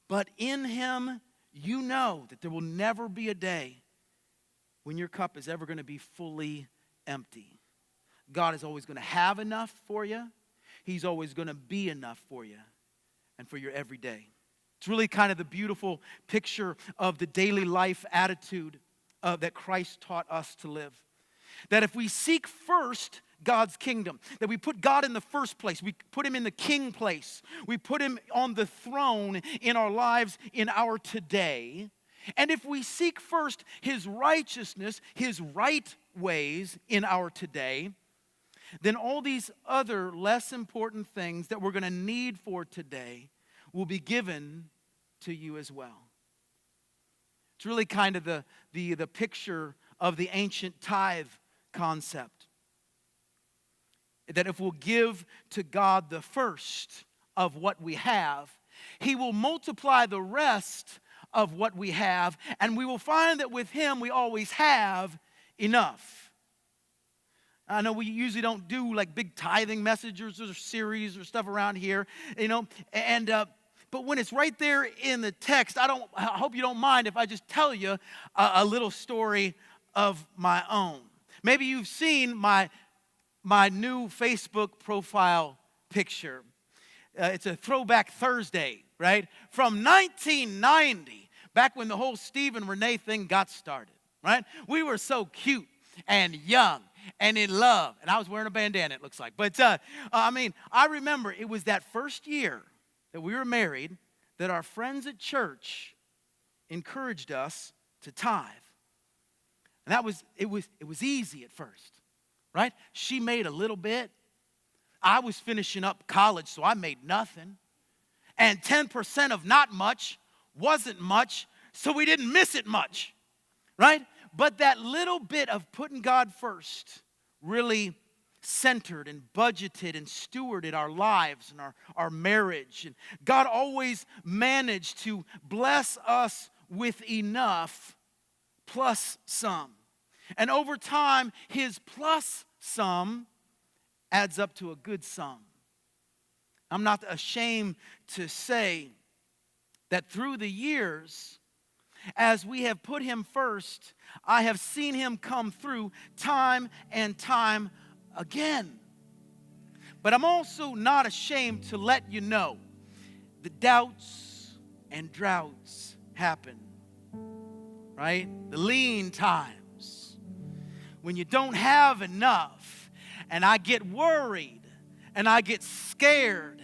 But in him, you know that there will never be a day when your cup is ever going to be fully empty. God is always going to have enough for you. He's always going to be enough for you and for your everyday. It's really kind of the beautiful picture of the daily life attitude that Christ taught us to live. That if we seek first God's kingdom, that we put God in the first place, we put him in the king place, we put him on the throne in our lives, in our today. And if we seek first his righteousness, his right ways in our today, then all these other less important things that we're going to need for today will be given to you as well. It's really kind of the picture of the ancient tithe concept. That if we'll give to God the first of what we have, he will multiply the rest of what we have, and we will find that with him we always have enough. I know we usually don't do like big tithing messages or series or stuff around here, but when it's right there in the text, I hope you don't mind if I just tell you a little story of my own. Maybe you've seen my new Facebook profile picture. It's a throwback Thursday, right? From 1990, back when the whole Steve and Renee thing got started, right? We were so cute and young and in love. And I was wearing a bandana, it looks like. But, I remember it was that first year that we were married that our friends at church encouraged us to tithe. And it was easy at first, right? She made a little bit. I was finishing up college, so I made nothing. And 10% of not much wasn't much, so we didn't miss it much, right? But that little bit of putting God first really centered and budgeted and stewarded our lives and our marriage. And God always managed to bless us with enough plus some. And over time, his plus sum adds up to a good sum. I'm not ashamed to say that through the years, as we have put him first, I have seen him come through time and time again. But I'm also not ashamed to let you know the doubts and droughts happen, right? The lean times when you don't have enough, and I get worried and I get scared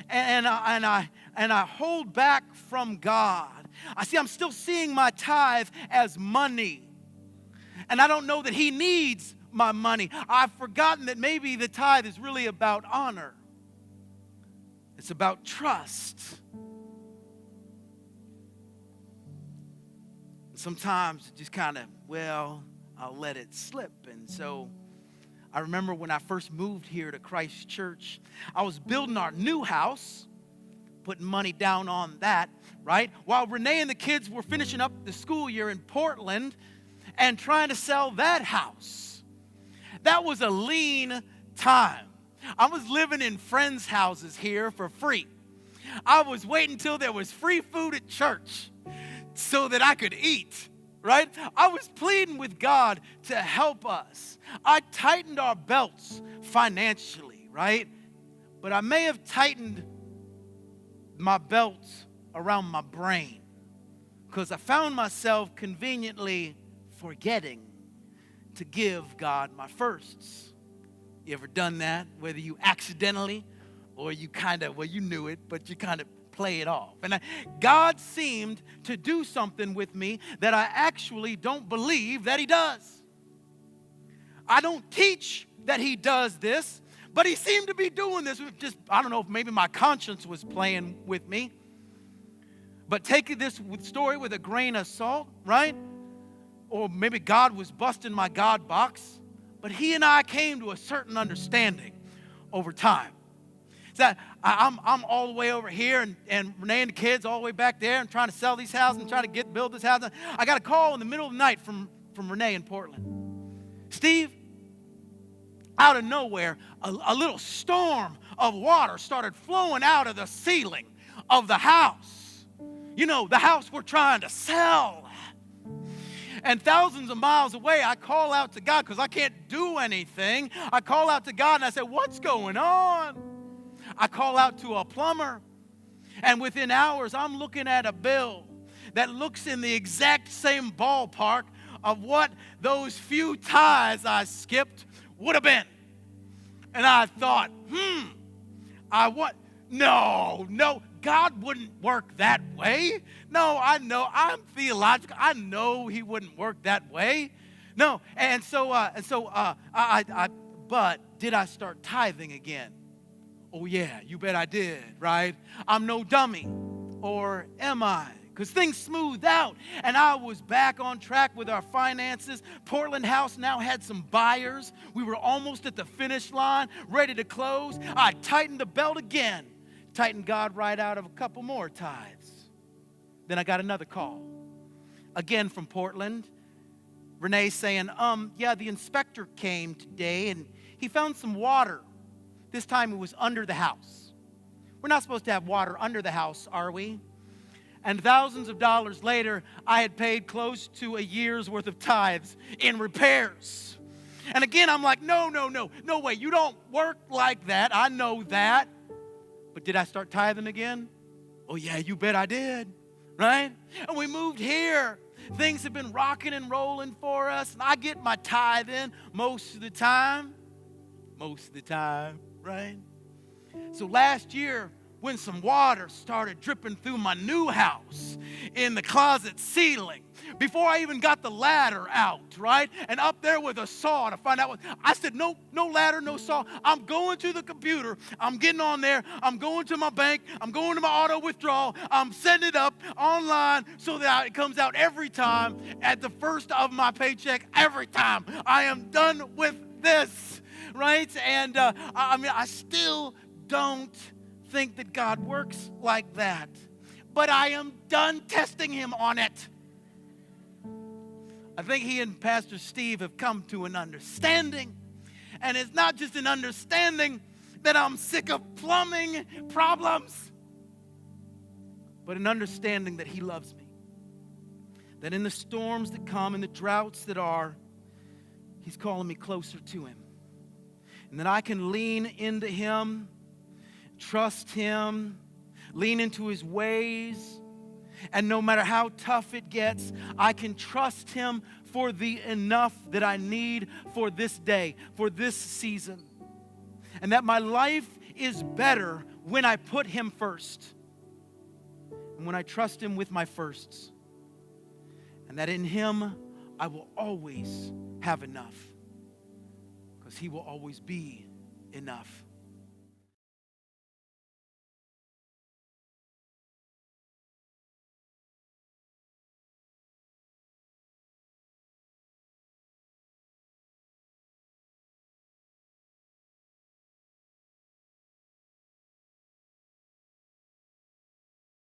and I hold back from God. I'm still seeing my tithe as money. And I don't know that he needs my money. I've forgotten that maybe the tithe is really about honor. It's about trust. Sometimes just kind of, I'll let it slip. And so I remember when I first moved here to Christ Church, I was building our new house, putting money down on that, right? While Renee and the kids were finishing up the school year in Portland and trying to sell that house. That was a lean time. I was living in friends' houses here for free. I was waiting until there was free food at church so that I could eat, right? I was pleading with God to help us. I tightened our belts financially, right? But I may have tightened my belts around my brain because I found myself conveniently forgetting to give God my firsts. You ever done that? Whether you accidentally or you you knew it, but you kind of play it off. And God seemed to do something with me that I actually don't believe that he does. I don't teach that he does this, but he seemed to be doing this. I don't know if maybe my conscience was playing with me. But take this story with a grain of salt, right? Or maybe God was busting my God box. But he and I came to a certain understanding over time. That I'm all the way over here, and Renee and the kids all the way back there, and trying to sell these houses and trying to build this house. I got a call in the middle of the night from Renee in Portland. Steve, out of nowhere, a little storm of water started flowing out of the ceiling of the house. the house we're trying to sell. And thousands of miles away, I call out to God because I can't do anything. I call out to God and I say, what's going on? I call out to a plumber. And within hours, I'm looking at a bill that looks in the exact same ballpark of what those few ties I skipped would have been. And I thought, no, God wouldn't work that way. No, I know, I'm theological. I know he wouldn't work that way. No, but did I start tithing again? Oh yeah, you bet I did, right? I'm no dummy, or am I? Because things smoothed out, and I was back on track with our finances. Portland House now had some buyers. We were almost at the finish line, ready to close. I tightened the belt again, tightened God right out of a couple more tithes. Then I got another call, again from Portland. Renee saying, the inspector came today, and he found some water. This time it was under the house. We're not supposed to have water under the house, are we? And thousands of dollars later, I had paid close to a year's worth of tithes in repairs. And again, I'm like, no way. You don't work like that. I know that. But did I start tithing again? Oh yeah, you bet I did, right? And we moved here. Things have been rocking and rolling for us. And I get my tithe in most of the time, right? So last year, when some water started dripping through my new house in the closet ceiling, before I even got the ladder out, right? And up there with a saw to find out what, I said, no ladder, no saw. I'm going to the computer. I'm getting on there. I'm going to my bank. I'm going to my auto withdrawal. I'm setting it up online so that it comes out every time at the first of my paycheck, every time. I am done with this, right? And I still don't think that God works like that. But I am done testing him on it. I think he and Pastor Steve have come to an understanding. And it's not just an understanding that I'm sick of plumbing problems, but an understanding that he loves me. That in the storms that come and the droughts that are, he's calling me closer to him. And that I can lean into him, trust him, lean into his ways, and no matter how tough it gets, I can trust him for the enough that I need for this day, for this season. And that my life is better when I put him first, and when I trust him with my firsts. And that in him, I will always have enough, because he will always be enough.